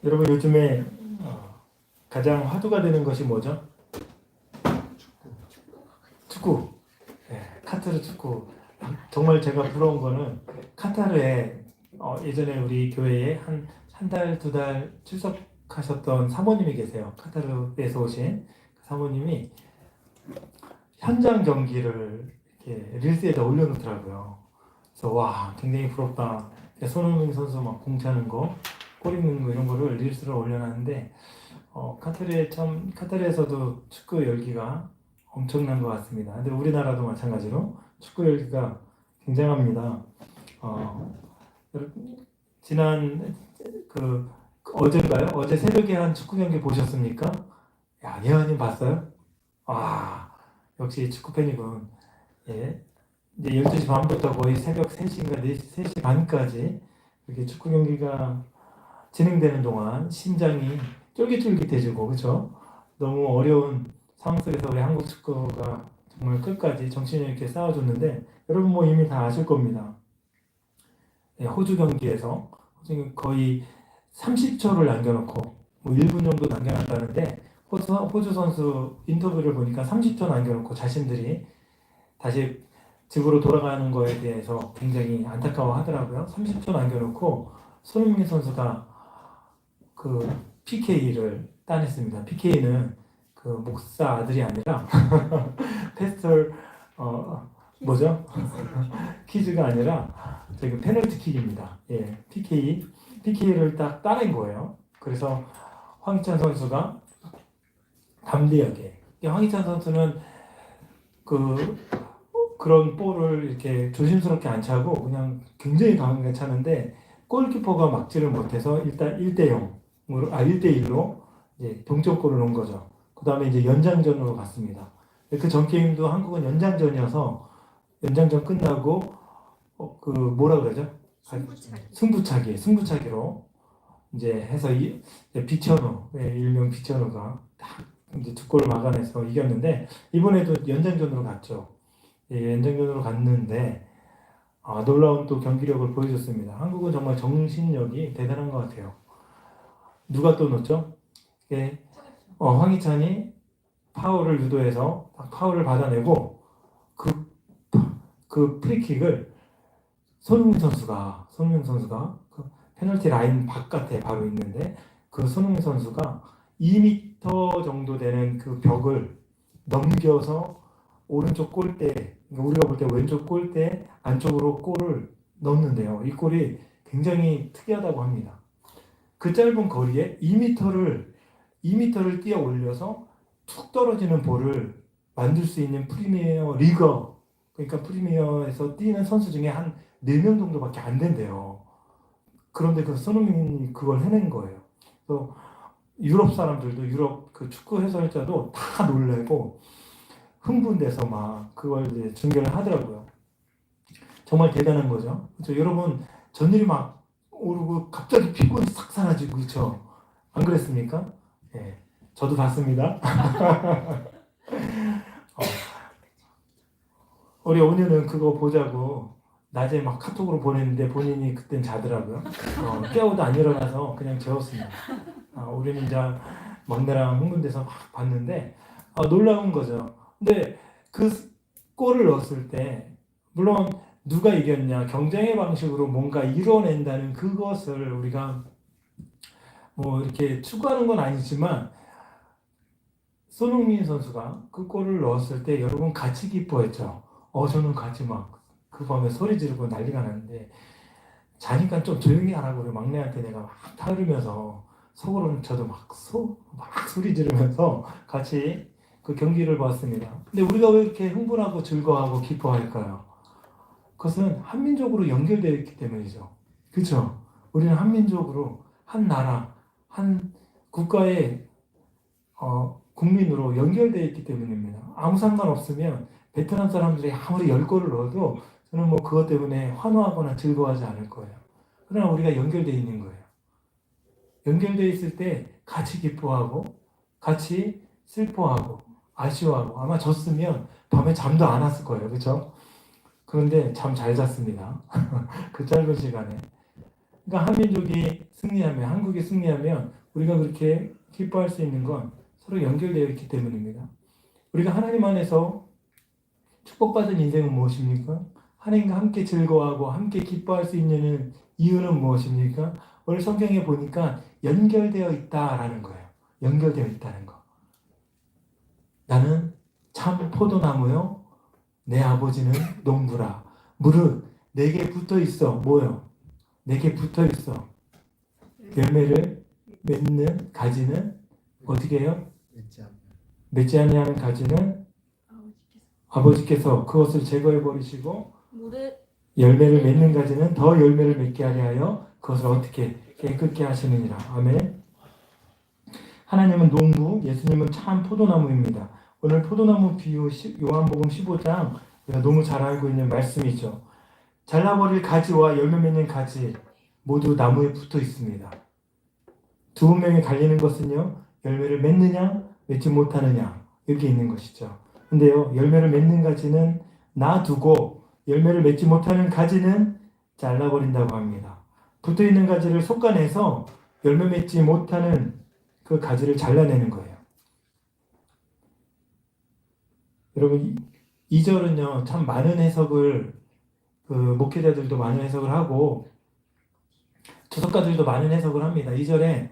여러분 요즘에 가장 화두가 되는 것이 뭐죠? 축구. 네, 카타르 축구. 정말 제가 부러운 거는 카타르에 예전에 우리 교회에 한 달, 두 달 출석하셨던 사모님이 계세요. 카타르에서 오신 그 사모님이 현장 경기를 이렇게 릴스에다 올려놓더라고요. 그래서 와, 굉장히 부럽다. 손흥민 선수 막 공 차는 거, 골 있는 거 이런 거를 릴스로 올려놨는데 카타르에서도 축구 열기가 엄청난 것 같습니다. 근데 우리나라도 마찬가지로 축구 열기가 굉장합니다. 어, 지난 어젠가요? 어제 새벽에 한 축구 경기 보셨습니까? 야, 예언님 봤어요? 아, 역시 축구 팬이군. 예. 이제 12시 반부터 거의 새벽 3시인가 3시 반까지 이렇게 축구 경기가 진행되는 동안 심장이 쫄깃쫄깃해지고, 그렇죠? 너무 어려운 상황 속에서 우리 한국 축구가 정말 끝까지 정신을 이렇게 쌓아줬는데, 여러분 뭐 이미 다 아실 겁니다. 예, 호주 경기에서 거의 30초를 남겨놓고 뭐 1분 정도 남겨놨다는데, 호주 선수 인터뷰를 보니까 30초 남겨놓고 자신들이 다시 집으로 돌아가는 거에 대해서 굉장히 안타까워 하더라고요. 30초 남겨놓고 손흥민 선수가 그 PK를 따냈습니다. PK는 그 목사 아들이 아니라 패스터 뭐죠? 키즈가 아니라 저기 페널티킥입니다. 예, PK를 딱 따낸 거예요. 그래서 황희찬 선수가 담대하게, 황희찬 선수는 그런 볼을 이렇게 조심스럽게 안 차고 그냥 굉장히 강하게 차는데, 골키퍼가 막지를 못해서 일단 1대1로 이제 동점골을 넣은 거죠. 그 다음에 이제 연장전으로 갔습니다. 그 전 게임도 한국은 연장전이어서 연장전 끝나고 뭐라 그러죠? 승부차기로 이제 해서 비천우, 일명 비천우가 딱 이제 두 골을 막아내서 이겼는데, 이번에도 연장전으로 갔죠. 예, 연장전으로 갔는데 놀라운 또 경기력을 보여줬습니다. 한국은 정말 정신력이 대단한 것 같아요. 누가 또 넣었죠? 예, 황희찬이 파울을 유도해서 파울을 받아내고 그 프리킥을 손흥민 선수가 그 페널티 라인 바깥에 바로 있는데, 그 손흥민 선수가 2m 정도 되는 그 벽을 넘겨서 오른쪽 골대, 우리가 볼 때 왼쪽 골대 안쪽으로 골을 넣었는데요. 이 골이 굉장히 특이하다고 합니다. 그 짧은 거리에 2m를 뛰어 올려서 툭 떨어지는 볼을 만들 수 있는 프리미어 리거, 그러니까 프리미어에서 뛰는 선수 중에 한 4명 정도밖에 안 된대요. 그런데 그 손흥민이 그걸 해낸 거예요. 그래서 유럽 사람들도, 유럽 그 축구 해설자도 다 놀래고 흥분돼서 막 그걸 이제 중계를 하더라고요. 정말 대단한 거죠. 그렇죠? 여러분, 전율이 막 오르고 갑자기 피곤이 싹 사라지고, 그렇죠? 안 그랬습니까? 예, 저도 봤습니다. 우리 오늘은 그거 보자고 낮에 막 카톡으로 보냈는데 본인이 그땐 자더라고요. 깨워도 안 일어나서 그냥 재웠습니다. 우리는 이제 막내랑 흥분돼서 막 봤는데 놀라운 거죠. 근데 그 골을 넣었을 때, 물론 누가 이겼냐, 경쟁의 방식으로 뭔가 이뤄낸다는 그것을 우리가 뭐 이렇게 추구하는 건 아니지만, 손흥민 선수가 그 골을 넣었을 때 여러분 같이 기뻐했죠. 저는 같이 막 그 밤에 소리 지르고 난리가 났는데, 자니까 좀 조용히 하라고 우리 막내한테 내가 막 타르면서, 속으로는 저도 막 소리 지르면서 같이 그 경기를 봤습니다. 근데 우리가 왜 이렇게 흥분하고 즐거워하고 기뻐할까요? 그것은 한민족으로 연결되어 있기 때문이죠. 그렇죠? 우리는 한민족으로, 한 나라, 한 국가의 국민으로 연결되어 있기 때문입니다. 아무 상관없으면 베트남 사람들이 아무리 10골을 넣어도 저는 뭐 그것 때문에 환호하거나 즐거워하지 않을 거예요. 그러나 우리가 연결되어 있는 거예요. 연결되어 있을 때 같이 기뻐하고 같이 슬퍼하고 아쉬워하고, 아마 졌으면 밤에 잠도 안 왔을 거예요. 그렇죠? 그런데 잠 잘 잤습니다. 그 짧은 시간에. 그러니까 한민족이 승리하면, 한국이 승리하면 우리가 그렇게 기뻐할 수 있는 건 서로 연결되어 있기 때문입니다. 우리가 하나님 안에서 축복받은 인생은 무엇입니까? 하나님과 함께 즐거워하고 함께 기뻐할 수 있는 이유는 무엇입니까? 오늘 성경에 보니까 연결되어 있다라는 거예요. 연결되어 있다는 거. 나는 참 포도나무요. 내 아버지는 농부라. 무릇 내게 붙어 있어. 뭐요? 내게 붙어 있어. 열매를 맺는 가지는 어떻게 해요? 맺지 아니하는 가지는 아버지께서 그것을 제거해 버리시고 열매를 맺는 가지는 더 열매를 맺게 하려 하여 그것을 어떻게 깨끗게 하시느니라. 아멘. 하나님은 농부, 예수님은 참 포도나무입니다. 오늘 포도나무 비유 요한복음 15장 우리가 너무 잘 알고 있는 말씀이죠. 잘라버릴 가지와 열매 맺는 가지 모두 나무에 붙어 있습니다. 두 운명이 갈리는 것은요, 열매를 맺느냐 맺지 못하느냐 이렇게 있는 것이죠. 근데요, 열매를 맺는 가지는 놔두고 열매를 맺지 못하는 가지는 잘라버린다고 합니다. 붙어있는 가지를 솎아내서 열매 맺지 못하는 그 가지를 잘라내는 거예요. 여러분, 이 절은요, 참 많은 해석을, 목회자들도 많은 해석을 하고, 주석가들도 많은 해석을 합니다. 이 절에,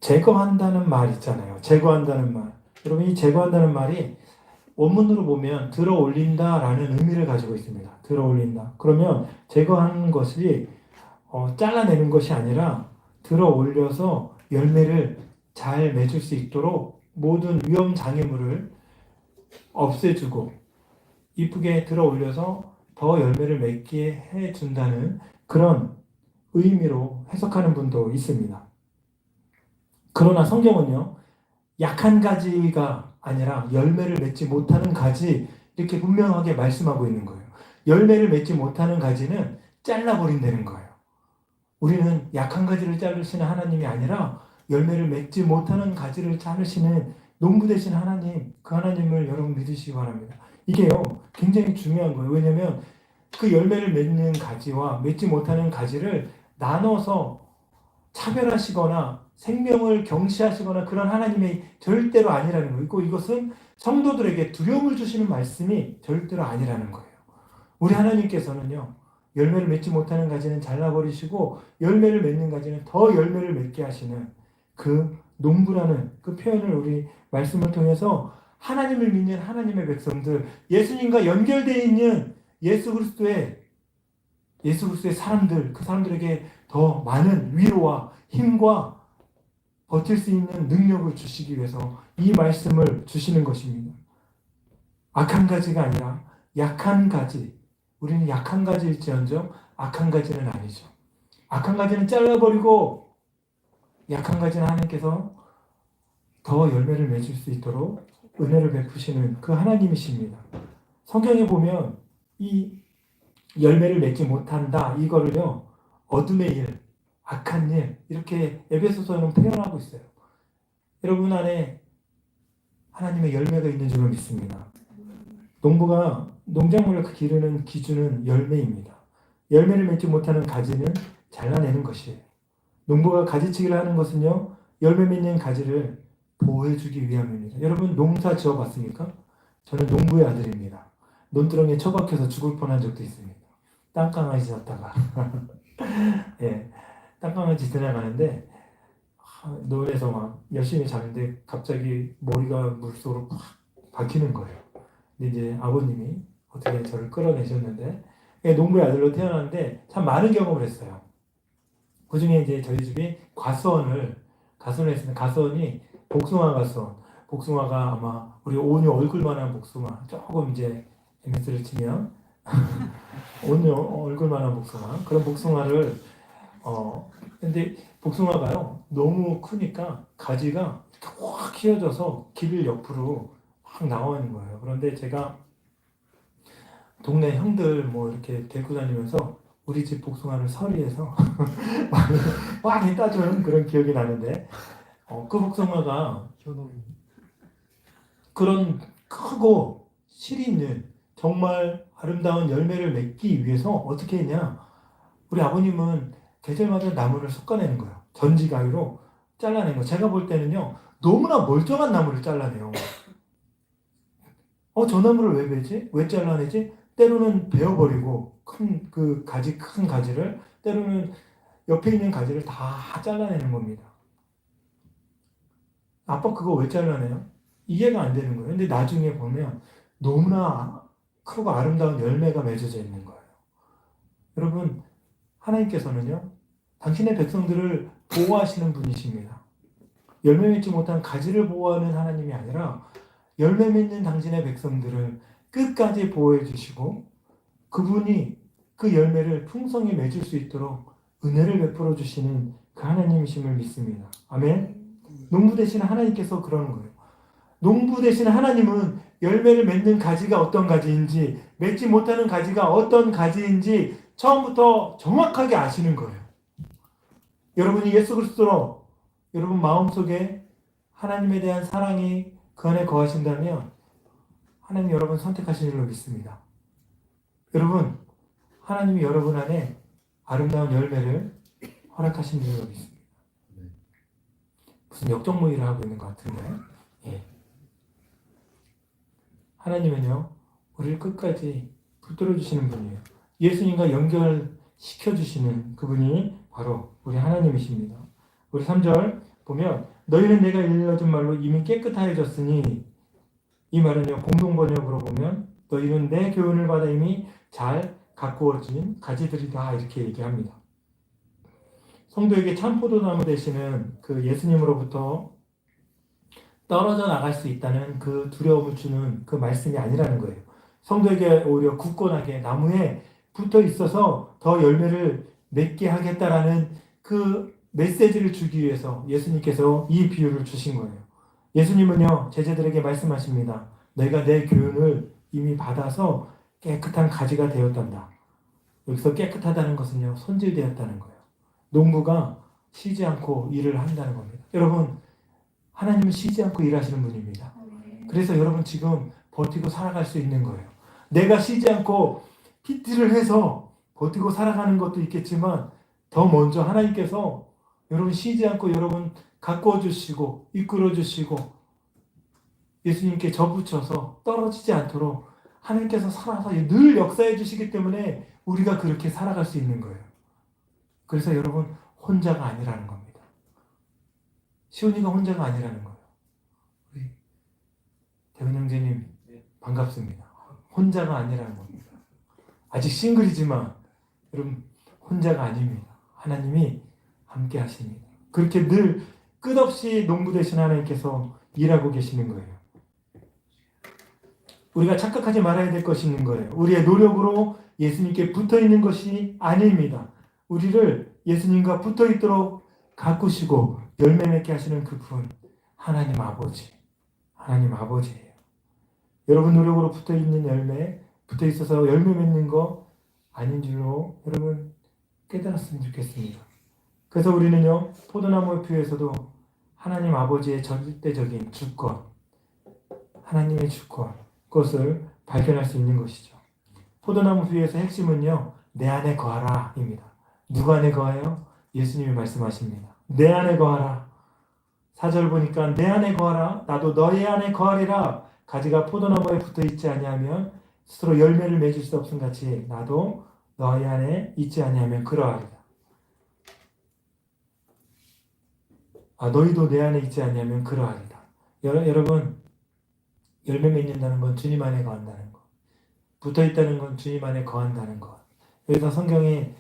제거한다는 말 있잖아요. 제거한다는 말. 여러분, 이 제거한다는 말이 원문으로 보면 들어 올린다라는 의미를 가지고 있습니다. 들어 올린다. 그러면 제거하는 것이 잘라내는 것이 아니라 들어 올려서 열매를 잘 맺을 수 있도록 모든 위험 장애물을 없애주고 이쁘게 들어 올려서 더 열매를 맺게 해준다는 그런 의미로 해석하는 분도 있습니다. 그러나 성경은요, 약한 가지가 아니라 열매를 맺지 못하는 가지 이렇게 분명하게 말씀하고 있는 거예요. 열매를 맺지 못하는 가지는 잘라버린다는 거예요. 우리는 약한 가지를 자르시는 하나님이 아니라 열매를 맺지 못하는 가지를 자르시는 농부 되신 하나님, 그 하나님을 여러분 믿으시기 바랍니다. 이게요, 굉장히 중요한 거예요. 왜냐하면 그 열매를 맺는 가지와 맺지 못하는 가지를 나눠서 차별하시거나 생명을 경시하시거나 그런 하나님이 절대로 아니라는 거예요. 이것은 성도들에게 두려움을 주시는 말씀이 절대로 아니라는 거예요. 우리 하나님께서는요, 열매를 맺지 못하는 가지는 잘라버리시고 열매를 맺는 가지는 더 열매를 맺게 하시는 그 농부라는 그 표현을 우리 말씀을 통해서 하나님을 믿는 하나님의 백성들, 예수님과 연결되어 있는 예수 그리스도의 사람들, 그 사람들에게 더 많은 위로와 힘과 버틸 수 있는 능력을 주시기 위해서 이 말씀을 주시는 것입니다. 악한 가지가 아니라 약한 가지, 우리는 약한 가지일지언정 악한 가지는 아니죠. 악한 가지는 잘라버리고 약한 가지는 하나님께서 더 열매를 맺을 수 있도록 은혜를 베푸시는 그 하나님이십니다. 성경에 보면 이 열매를 맺지 못한다 이거를요, 어둠의 일, 악한 일 이렇게 에베소서는 표현하고 있어요. 여러분 안에 하나님의 열매가 있는 줄을 믿습니다. 농부가 농작물을 기르는 기준은 열매입니다. 열매를 맺지 못하는 가지는 잘라내는 것이에요. 농부가 가지치기를 하는 것은요, 열매 맺는 가지를 보호해주기 위함입니다. 여러분 농사 지어봤습니까? 저는 농부의 아들입니다. 논두렁에 처박혀서 죽을 뻔한 적도 있습니다. 땅강아지 잡다가 예, 땅강아지 지나가는데 논에서 막 열심히 자는데 갑자기 머리가 물속으로 팍 박히는 거예요. 근데 이제 아버님이 어떻게 저를 끌어내셨는데, 농부의 아들로 태어났는데 참 많은 경험을 했어요. 그 중에 이제 저희 집이 가수원을 했습니다. 가수원이 복숭아 가수원. 복숭아가 아마 우리 온유 얼굴만한 복숭아, 조금 이제 MS를 치면 온유 얼굴만한 복숭아, 그런 복숭아를 근데 복숭아가요 너무 크니까 가지가 확 휘어져서 길 옆으로 확 나와 있는 거예요. 그런데 제가 동네 형들 뭐 이렇게 데리고 다니면서 우리 집 복숭아를 서리해서 많이 따주는 그런 기억이 나는데, 그 복숭아가 그런 크고 실이 있는 정말 아름다운 열매를 맺기 위해서 어떻게 했냐, 우리 아버님은 계절마다 나무를 솎아내는 거예요. 전지가위로 잘라낸 거. 제가 볼 때는요, 너무나 멀쩡한 나무를 잘라내요. 저 나무를 왜 베지? 왜 잘라내지? 때로는 베어버리고, 큰 가지를, 때로는 옆에 있는 가지를 다 잘라내는 겁니다. 아빠 그거 왜 잘라내요? 이해가 안 되는 거예요. 근데 나중에 보면 너무나 크고 아름다운 열매가 맺어져 있는 거예요. 여러분, 하나님께서는요, 당신의 백성들을 보호하시는 분이십니다. 열매 맺지 못한 가지를 보호하는 하나님이 아니라 열매 맺는 당신의 백성들을 끝까지 보호해 주시고 그분이 그 열매를 풍성히 맺을 수 있도록 은혜를 베풀어 주시는 그 하나님이심을 믿습니다. 아멘. 농부 되시는 하나님께서 그러는 거예요. 농부 되시는 하나님은 열매를 맺는 가지가 어떤 가지인지 맺지 못하는 가지가 어떤 가지인지 처음부터 정확하게 아시는 거예요. 여러분이 예수 그리스도로 여러분 마음속에 하나님에 대한 사랑이 그 안에 거하신다면 하나님 여러분 선택하신 줄로 믿습니다. 여러분, 하나님이 여러분 안에 아름다운 열매를 허락하신 줄로 믿습니다. 무슨 역적무의를 하고 있는 것 같은데, 예. 하나님은요, 우리를 끝까지 붙들어 주시는 분이에요. 예수님과 연결시켜주시는 그분이 바로 우리 하나님이십니다. 우리 3절 보면 너희는 내가 일러준 말로 이미 깨끗하여졌으니, 이 말은요 공동번역으로 보면 너희는 내 교훈을 받아 이미 잘 가꾸어진 가지들이다 이렇게 얘기합니다. 성도에게 참 포도나무 되시는 그 예수님으로부터 떨어져 나갈 수 있다는 그 두려움을 주는 그 말씀이 아니라는 거예요. 성도에게 오히려 굳건하게 나무에 붙어 있어서 더 열매를 맺게 하겠다라는 그 메시지를 주기 위해서 예수님께서 이 비유를 주신 거예요. 예수님은요 제자들에게 말씀하십니다. 내가 내 교훈을 이미 받아서 깨끗한 가지가 되었단다. 여기서 깨끗하다는 것은요 손질되었다는 거예요. 농부가 쉬지 않고 일을 한다는 겁니다. 여러분, 하나님은 쉬지 않고 일하시는 분입니다. 그래서 여러분 지금 버티고 살아갈 수 있는 거예요. 내가 쉬지 않고 PT를 해서 버티고 살아가는 것도 있겠지만 더 먼저 하나님께서 여러분 쉬지 않고 여러분 가꾸어 주시고 이끌어 주시고 예수님께 접붙여서 떨어지지 않도록 하나님께서 살아서 늘 역사해 주시기 때문에 우리가 그렇게 살아갈 수 있는 거예요. 그래서 여러분 혼자가 아니라는 겁니다. 시온이가 혼자가 아니라는 거예요. 우리 대훈 형제님 반갑습니다. 혼자가 아니라는 겁니다. 아직 싱글이지만 여러분 혼자가 아닙니다. 하나님이 함께 하십니다. 그렇게 늘 끝없이 농부 되신 하나님께서 일하고 계시는 거예요. 우리가 착각하지 말아야 될 것이 있는 거예요. 우리의 노력으로 예수님께 붙어 있는 것이 아닙니다. 우리를 예수님과 붙어 있도록 가꾸시고 열매 맺게 하시는 그분 하나님 아버지, 하나님 아버지예요. 여러분 노력으로 붙어 있는 열매, 붙어 있어서 열매 맺는 거 아닌 줄로 여러분 깨달았으면 좋겠습니다. 그래서 우리는요 포도나무 표에서도 하나님 아버지의 절대적인 주권, 하나님의 주권, 그것을 발견할 수 있는 것이죠. 포도나무 비유에서 핵심은요 내 안에 거하라 입니다. 누가 안에 거하요? 예수님이 말씀하십니다. 내 안에 거하라. 4절 보니까 내 안에 거하라. 나도 너희 안에 거하리라. 가지가 포도나무에 붙어 있지 아니하면 스스로 열매를 맺을 수 없음 같이 나도 너희 안에 있지 아니하면 그러하리라. 너희도 내 안에 있지 아니하면 그러하리라. 여러분 열매 맺는다는 건 주님 안에 거한다는 것. 붙어 있다는 건 주님 안에 거한다는 것. 여기서 성경이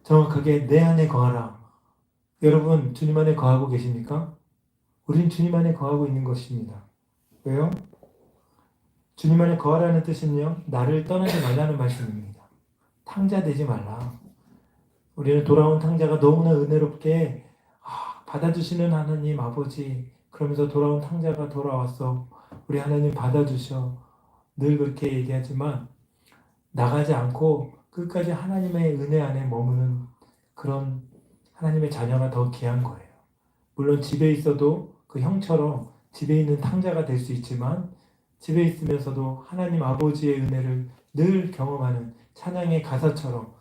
정확하게 내 안에 거하라. 여러분 주님 안에 거하고 계십니까? 우린 주님 안에 거하고 있는 것입니다. 왜요? 주님 안에 거하라는 뜻은요 나를 떠나지 말라는 말씀입니다. 탕자 되지 말라. 우리는 돌아온 탕자가 너무나 은혜롭게 받아주시는 하나님 아버지, 그러면서 돌아온 탕자가 돌아왔어. 우리 하나님 받아주셔. 늘 그렇게 얘기하지만 나가지 않고 끝까지 하나님의 은혜 안에 머무는 그런 하나님의 자녀가 더 귀한 거예요. 물론 집에 있어도 그 형처럼 집에 있는 탕자가 될 수 있지만 집에 있으면서도 하나님 아버지의 은혜를 늘 경험하는 찬양의 가사처럼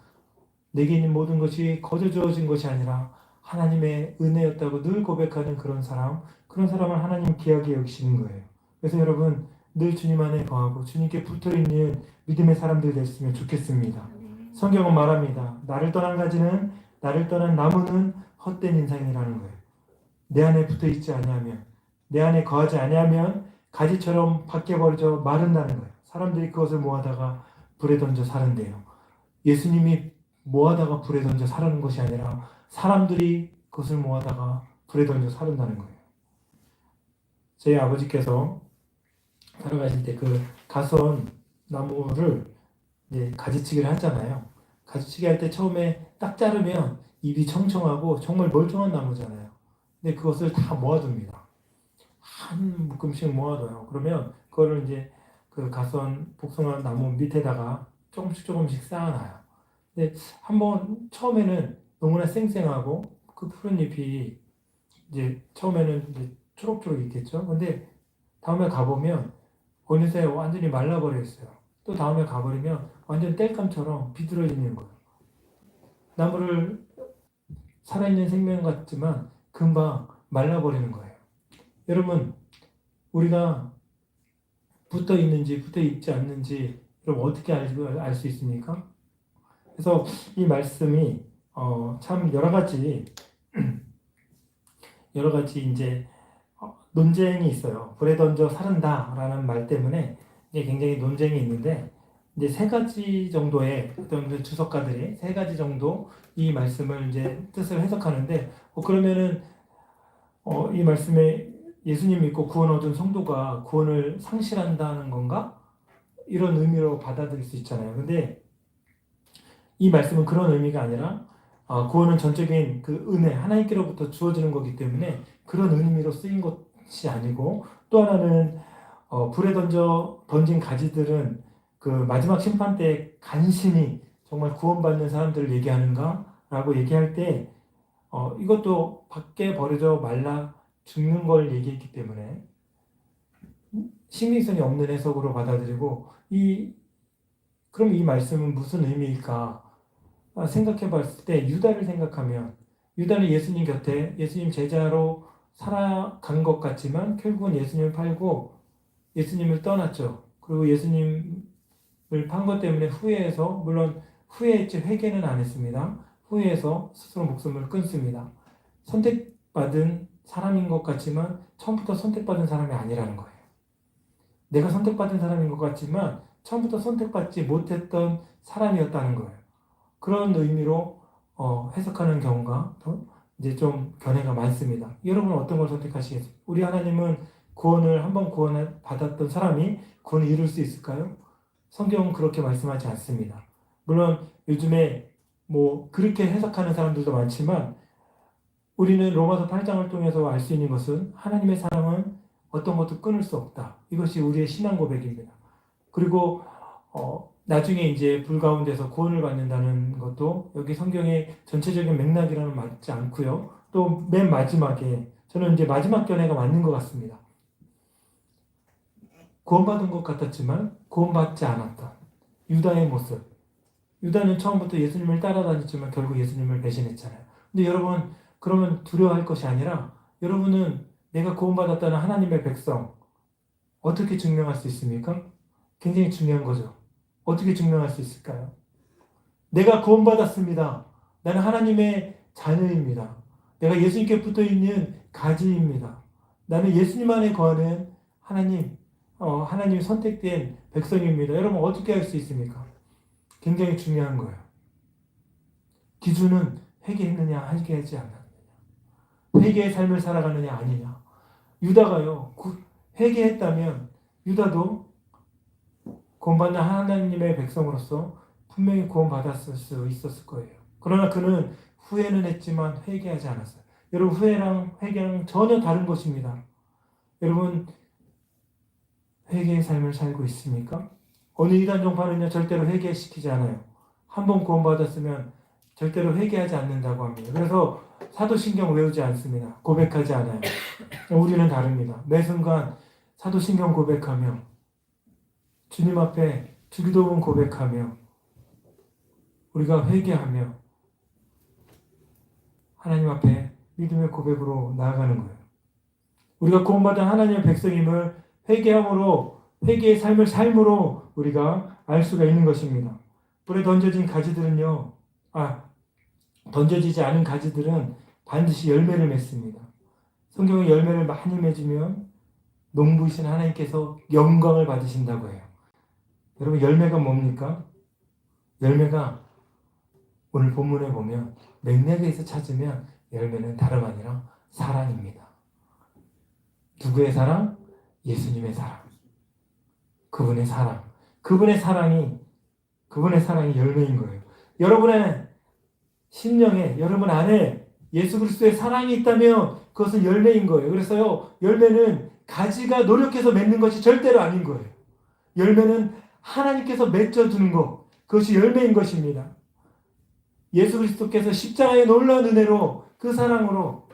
내게 있는 모든 것이 거저 주어진 것이 아니라 하나님의 은혜였다고 늘 고백하는 그런 사람을 하나님 귀하게 여기시는 거예요. 그래서 여러분 늘 주님 안에 거하고 주님께 붙어있는 믿음의 사람들 됐으면 좋겠습니다. 성경은 말합니다. 나를 떠난 나무는 헛된 인생이라는 거예요. 내 안에 붙어있지 아니하면, 내 안에 거하지 아니하면 가지처럼 밖에 버려져 마른다는 거예요. 사람들이 그것을 모아다가 불에 던져 사른대요. 예수님이 모아다가 불에 던져 사르는 것이 아니라 사람들이 그것을 모아다가 불에 던져 사른다는 거예요. 저희 아버지께서 살아가실 때 그 가선 나무를 이제 가지치기를 하잖아요. 가지치기 할 때 처음에 딱 자르면 잎이 청청하고 정말 멀쩡한 나무잖아요. 근데 그것을 다 모아둡니다. 한 묶음씩 모아둬요. 그러면 그거를 이제 그 가선 복숭아 나무 밑에다가 조금씩 쌓아놔요. 근데 한번 처음에는 너무나 쌩쌩하고 그 푸른 잎이 이제 처음에는 이제 초록초록 있겠죠. 근데 다음에 가보면 어느새 완전히 말라버려 있어요. 또 다음에 가버리면 완전 땔감처럼 비뚤어지는 거예요. 나무를 살아있는 생명 같지만 금방 말라버리는 거예요. 여러분, 우리가 붙어 있는지 붙어 있지 않는지 여러분 어떻게 알 수 있습니까? 그래서 이 말씀이 참 여러 가지 이제 논쟁이 있어요. 불에 던져 사른다라는 말 때문에 이제 굉장히 논쟁이 있는데 이제 세 가지 정도의 어떤 주석가들이 세 가지 정도 이 말씀을 이제 뜻을 해석하는데 그러면은 이 말씀에 예수님 믿고 구원 얻은 성도가 구원을 상실한다는 건가? 이런 의미로 받아들일 수 있잖아요. 근데 이 말씀은 그런 의미가 아니라 구원은 전적인 그 은혜, 하나님께로부터 주어지는 거기 때문에 그런 의미로 쓰인 것이 아니고 또 하나는 불에 던진 가지들은 그 마지막 심판 때 간신히 정말 구원받는 사람들을 얘기하는가라고 얘기할 때 이것도 밖에 버려져 말라 죽는 걸 얘기했기 때문에 신빙성이 없는 해석으로 받아들이고 그럼 이 말씀은 무슨 의미일까 생각해 봤을 때 유다를 생각하면 유다는 예수님 곁에 예수님 제자로 살아간 것 같지만 결국은 예수님을 팔고 예수님을 떠났죠. 그리고 예수님을 판 것 때문에 후회해서 물론 후회했지 회개는 안 했습니다. 후회해서 스스로 목숨을 끊습니다. 선택받은 사람인 것 같지만 처음부터 선택받은 사람이 아니라는 거예요. 내가 선택받은 사람인 것 같지만 처음부터 선택받지 못했던 사람이었다는 거예요. 그런 의미로 해석하는 경우가 이제 좀 견해가 많습니다. 여러분은 어떤 걸 선택하시겠습니까? 우리 하나님은 한번 구원을 받았던 사람이 구원을 이룰 수 있을까요? 성경은 그렇게 말씀하지 않습니다. 물론 요즘에 그렇게 해석하는 사람들도 많지만 우리는 로마서 8장을 통해서 알 수 있는 것은 하나님의 사랑은 어떤 것도 끊을 수 없다. 이것이 우리의 신앙 고백입니다. 그리고 나중에 이제 불 가운데서 구원을 받는다는 것도 여기 성경의 전체적인 맥락이랑은 맞지 않고요. 또 맨 마지막에 저는 이제 마지막 견해가 맞는 것 같습니다. 구원받은 것 같았지만 구원받지 않았던 유다의 모습. 유다는 처음부터 예수님을 따라다녔지만 결국 예수님을 배신했잖아요. 근데 여러분 그러면 두려워할 것이 아니라 여러분은 내가 구원받았다는 하나님의 백성 어떻게 증명할 수 있습니까? 굉장히 중요한 거죠. 어떻게 증명할 수 있을까요? 내가 구원받았습니다. 나는 하나님의 자녀입니다. 내가 예수님께 붙어있는 가지입니다. 나는 예수님 안에 거하는 하나님 선택된 백성입니다. 여러분 어떻게 할 수 있습니까? 굉장히 중요한 거예요. 기준은 회개했느냐 회개하지 않았느냐. 회개의 삶을 살아가느냐 아니냐. 유다가요. 회개했다면 유다도 구원받는 하나님의 백성으로서 분명히 구원받았을 수 있었을 거예요. 그러나 그는 후회는 했지만 회개하지 않았어요. 여러분 후회랑 회개랑 전혀 다른 것입니다. 여러분 회개의 삶을 살고 있습니까? 어느 이단 종파는요 절대로 회개시키지 않아요. 한번 구원받았으면 절대로 회개하지 않는다고 합니다. 그래서 사도신경 외우지 않습니다. 고백하지 않아요. 우리는 다릅니다. 매 순간 사도신경 고백하며 주님 앞에 주기도문 고백하며 우리가 회개하며 하나님 앞에 믿음의 고백으로 나아가는 거예요. 우리가 구원받은 하나님의 백성임을 회개함으로, 회개의 삶으로 우리가 알 수가 있는 것입니다. 불에 던져진 가지들은요, 던져지지 않은 가지들은 반드시 열매를 맺습니다. 성경의 열매를 많이 맺으면 농부이신 하나님께서 영광을 받으신다고 해요. 여러분, 열매가 뭡니까? 열매가 오늘 본문에 보면 맥락에서 찾으면 열매는 다름 아니라 사랑입니다. 누구의 사랑? 예수님의 사랑. 그분의 사랑. 그분의 사랑이 열매인 거예요. 여러분의 심령에, 여러분 안에 예수 그리스도의 사랑이 있다면 그것은 열매인 거예요. 그래서요, 열매는 가지가 노력해서 맺는 것이 절대로 아닌 거예요. 열매는 하나님께서 맺어주는 것, 그것이 열매인 것입니다. 예수 그리스도께서 십자가의 놀라운 은혜로, 그 사랑으로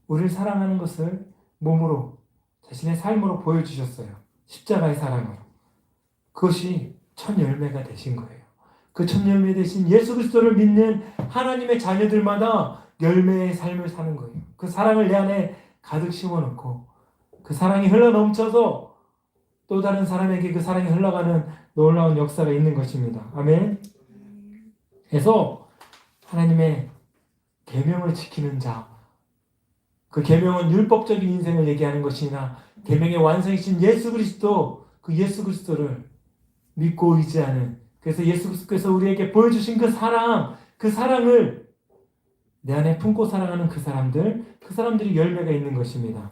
우리를 사랑하는 것을 몸으로, 자신의 삶으로 보여주셨어요. 십자가의 사랑으로. 그것이 첫 열매가 되신 거예요. 그 첫 열매 되신 예수 그리스도를 믿는 하나님의 자녀들마다 열매의 삶을 사는 거예요. 그 사랑을 내 안에 가득 심어놓고 그 사랑이 흘러넘쳐서 또 다른 사람에게 그 사랑이 흘러가는 놀라운 역사가 있는 것입니다. 아멘. 그래서 하나님의 계명을 지키는 자, 그 계명은 율법적인 인생을 얘기하는 것이나 계명의 완성이신 예수 그리스도, 그 예수 그리스도를 믿고 의지하는, 그래서 예수 그리스도께서 우리에게 보여주신 그 사랑을 내 안에 품고 사랑하는 그 사람들이 열매가 있는 것입니다.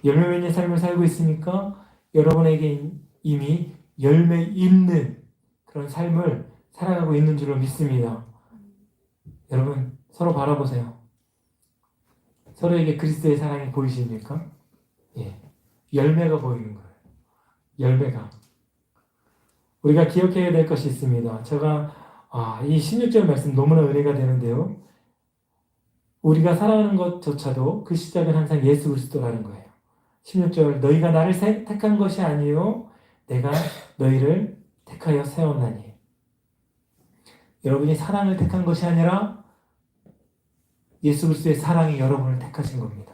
열매 맺는 삶을 살고 있으니까 여러분에게 이미 열매 있는 그런 삶을 살아가고 있는 줄로 믿습니다. 여러분, 서로 바라보세요. 서로에게 그리스도의 사랑이 보이십니까? 예. 열매가 보이는 거예요. 열매가. 우리가 기억해야 될 것이 있습니다. 제가 이 16절 말씀 너무나 은혜가 되는데요. 우리가 사랑하는 것조차도 그 시작은 항상 예수 그리스도라는 거예요. 16절, 너희가 나를 택한 것이 아니요 내가 너희를 택하여 세웠나니. 여러분이 사랑을 택한 것이 아니라 예수 그리스도의 사랑이 여러분을 택하신 겁니다.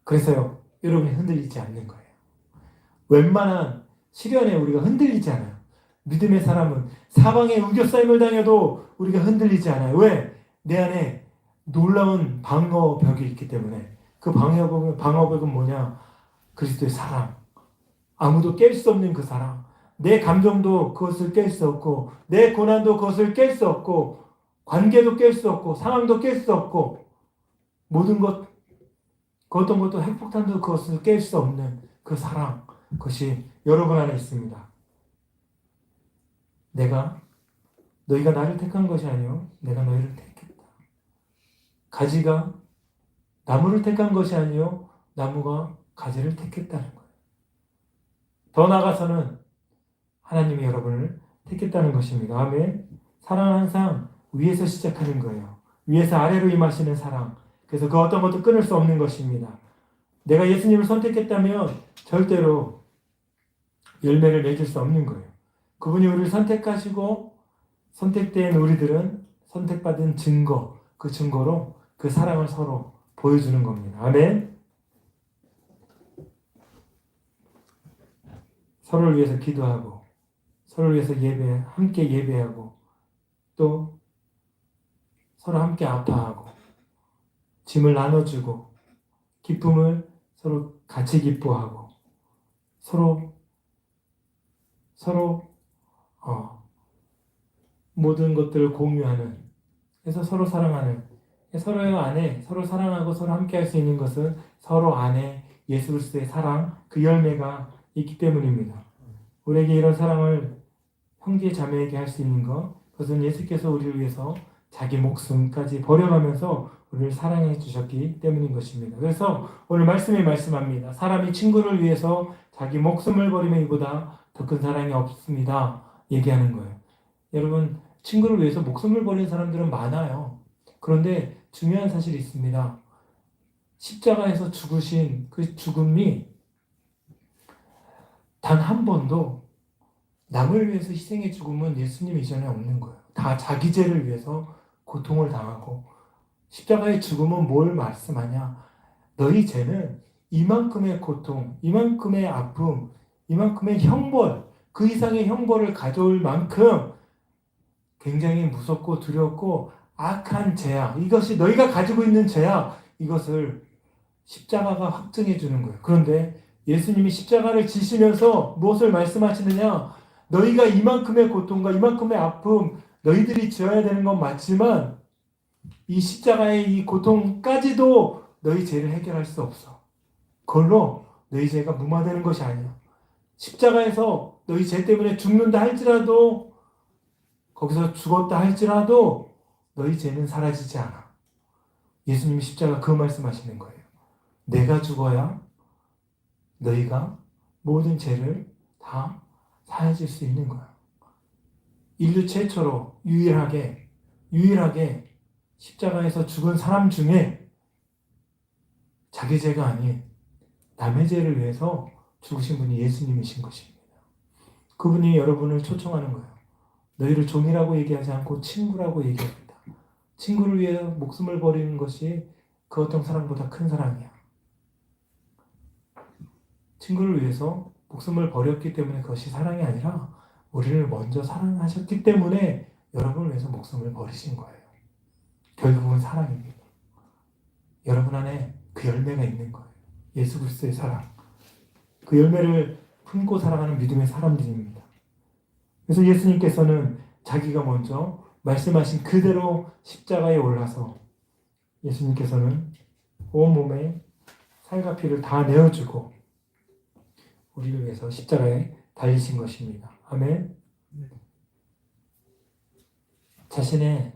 그래서요, 여러분이 흔들리지 않는 거예요. 웬만한 시련에 우리가 흔들리지 않아요. 믿음의 사람은 사방에 우겨싸임을 당해도 우리가 흔들리지 않아요. 왜? 내 안에 놀라운 방어벽이 있기 때문에. 그 방어벽은 뭐냐? 그리스도의 사랑. 아무도 깰 수 없는 그 사랑. 내 감정도 그것을 깰 수 없고, 내 고난도 그것을 깰 수 없고, 관계도 깰 수 없고, 상황도 깰 수 없고, 모든 것, 그 어떤 것도 핵폭탄도 그것을 깰 수 없는 그 사랑. 그것이 여러분 안에 있습니다. 너희가 나를 택한 것이 아니요 내가 너희를 택했다. 가지가 나무를 택한 것이 아니요 나무가 가지를 택했다는 거예요. 더 나아가서는 하나님이 여러분을 택했다는 것입니다. 아멘. 사랑은 항상 위에서 시작하는 거예요. 위에서 아래로 임하시는 사랑. 그래서 그 어떤 것도 끊을 수 없는 것입니다. 내가 예수님을 선택했다면 절대로 열매를 맺을 수 없는 거예요. 그분이 우리를 선택하시고 선택된 우리들은 선택받은 증거, 그 증거로 그 사랑을 서로 보여주는 겁니다. 아멘. 서로를 위해서 기도하고 서로를 위해서 함께 예배하고 또 서로 함께 아파하고 짐을 나눠주고 기쁨을 서로 같이 기뻐하고 서로 모든 것들을 공유하는, 그래서 서로 사랑하는, 서로 안에 서로 사랑하고 서로 함께 할 수 있는 것은 서로 안에 예수 그리스도의 사랑, 그 열매가 있기 때문입니다. 우리에게 이런 사랑을 형제 자매에게 할 수 있는 것, 그것은 예수께서 우리를 위해서 자기 목숨까지 버려가면서 우리를 사랑해 주셨기 때문인 것입니다. 그래서 오늘 말씀이 말씀합니다. 사람이 친구를 위해서 자기 목숨을 버리면 이보다 더 큰 사랑이 없습니다. 얘기하는 거예요. 여러분, 친구를 위해서 목숨을 버리는 사람들은 많아요. 그런데 중요한 사실이 있습니다. 십자가에서 죽으신 그 죽음이 단 한 번도 남을 위해서 희생의 죽음은 예수님 이전에 없는 거예요. 다 자기 죄를 위해서 고통을 당하고, 십자가의 죽음은 뭘 말씀하냐? 너희 죄는 이만큼의 고통, 이만큼의 아픔, 이만큼의 형벌, 그 이상의 형벌을 가져올 만큼 굉장히 무섭고 두렵고 악한 죄야. 이것이 너희가 가지고 있는 죄야. 이것을 십자가가 확증해 주는 거예요. 그런데 예수님이 십자가를 지시면서 무엇을 말씀하시느냐? 너희가 이만큼의 고통과 이만큼의 아픔, 너희들이 지어야 되는 건 맞지만 이 십자가의 이 고통까지도 너희 죄를 해결할 수 없어. 그걸로 너희 죄가 무마되는 것이 아니야. 십자가에서 너희 죄 때문에 죽는다 할지라도, 거기서 죽었다 할지라도 너희 죄는 사라지지 않아. 예수님이 십자가 그 말씀하시는 거예요. 내가 죽어야 너희가 모든 죄를 다 사해질 수 있는 거야. 인류 최초로 유일하게 십자가에서 죽은 사람 중에 자기 죄가 아닌 남의 죄를 위해서 죽으신 분이 예수님이신 것입니다. 그분이 여러분을 초청하는 거예요. 너희를 종이라고 얘기하지 않고 친구라고 얘기합니다. 친구를 위해 목숨을 버리는 것이 그 어떤 사랑보다 큰 사랑이야. 친구를 위해서 목숨을 버렸기 때문에 그것이 사랑이 아니라 우리를 먼저 사랑하셨기 때문에 여러분을 위해서 목숨을 버리신 거예요. 결국은 사랑입니다. 여러분 안에 그 열매가 있는 거예요. 예수 그리스도의 사랑. 그 열매를 품고 살아가는 믿음의 사람들입니다. 그래서 예수님께서는 자기가 먼저 말씀하신 그대로 십자가에 올라서 예수님께서는 온몸에 살과 피를 다 내어주고 우리를 위해서 십자가에 달리신 것입니다. 아멘. 자신의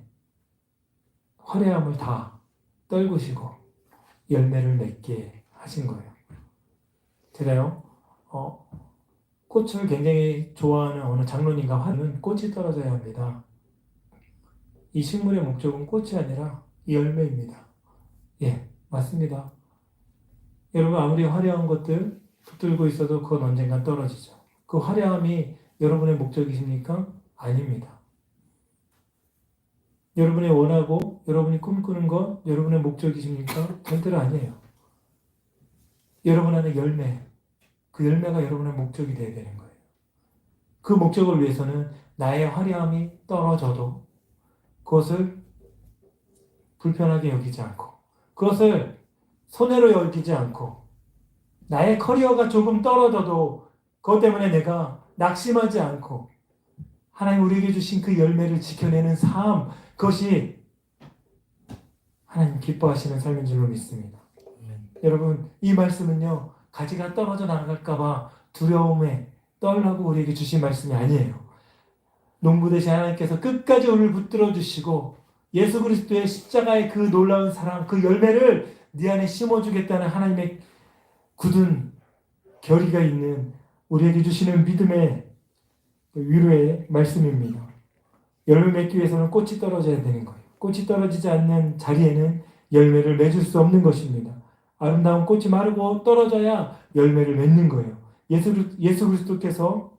화려함을 다 떨구시고 열매를 맺게 하신 거예요. 제가요, 꽃을 굉장히 좋아하는 어느 장로님과 하는 꽃이 떨어져야 합니다. 이 식물의 목적은 꽃이 아니라 이 열매입니다. 예, 맞습니다. 여러분 아무리 화려한 것들 붙들고 있어도 그건 언젠간 떨어지죠. 그 화려함이 여러분의 목적이십니까? 아닙니다. 여러분이 원하고 여러분이 꿈꾸는 것 여러분의 목적이십니까? 절대로 아니에요. 여러분 안에 열매, 그 열매가 여러분의 목적이 되어야 되는 거예요. 그 목적을 위해서는 나의 화려함이 떨어져도 그것을 불편하게 여기지 않고 그것을 손해로 여기지 않고 나의 커리어가 조금 떨어져도 그것 때문에 내가 낙심하지 않고 하나님 우리에게 주신 그 열매를 지켜내는 삶, 그것이 하나님 기뻐하시는 삶인 줄로 믿습니다. 여러분 이 말씀은요 가지가 떨어져 나갈까봐 두려움에 떨라고 우리에게 주신 말씀이 아니에요. 농부 되신 하나님께서 끝까지 우리를 붙들어 주시고 예수 그리스도의 십자가의 그 놀라운 사랑, 그 열매를 네 안에 심어주겠다는 하나님의 굳은 결의가 있는 우리에게 주시는 믿음의 위로의 말씀입니다. 열매 맺기 위해서는 꽃이 떨어져야 되는 거예요. 꽃이 떨어지지 않는 자리에는 열매를 맺을 수 없는 것입니다. 아름다운 꽃이 마르고 떨어져야 열매를 맺는 거예요. 예수 그리스도께서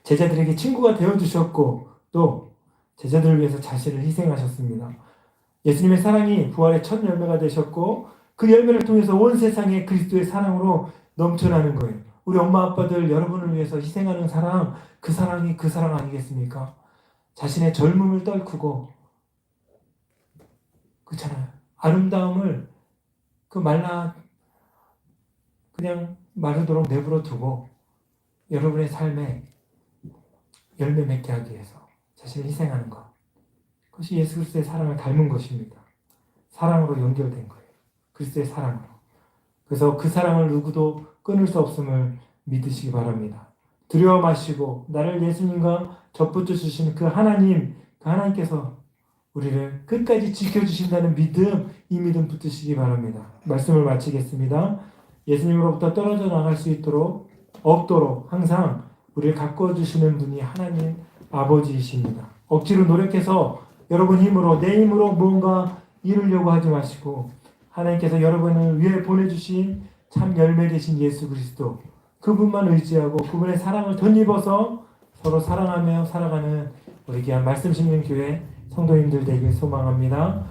제자들에게 친구가 되어주셨고 또 제자들을 위해서 자신을 희생하셨습니다. 예수님의 사랑이 부활의 첫 열매가 되셨고 그 열매를 통해서 온 세상에 그리스도의 사랑으로 넘쳐나는 거예요. 우리 엄마 아빠들 여러분을 위해서 희생하는 사랑, 그 사랑이 그 사랑 아니겠습니까? 자신의 젊음을 떨구고 그렇잖아요. 아름다움을 그냥 마르도록 내버려 두고 여러분의 삶에 열매 맺게 하기 위해서 자신을 희생하는 것. 그것이 예수 그리스도의 사랑을 닮은 것입니다. 사랑으로 연결된 거예요. 그리스도의 사랑으로. 그래서 그 사랑을 누구도 끊을 수 없음을 믿으시기 바랍니다. 두려워 마시고 나를 예수님과 접붙여 주시는 그 하나님께서 우리를 끝까지 지켜주신다는 믿음, 이 믿음 붙으시기 바랍니다. 말씀을 마치겠습니다. 예수님으로부터 떨어져 나갈 수 없도록 항상 우리를 가꿔주시는 분이 하나님 아버지이십니다. 억지로 노력해서 여러분 힘으로 내 힘으로 무언가 이루려고 하지 마시고 하나님께서 여러분을 위해 보내주신 참 열매 되신 예수 그리스도 그분만 의지하고 그분의 사랑을 덧입어서 서로 사랑하며 살아가는 우리 귀한 말씀 심는 교회 성도님들 되길 소망합니다.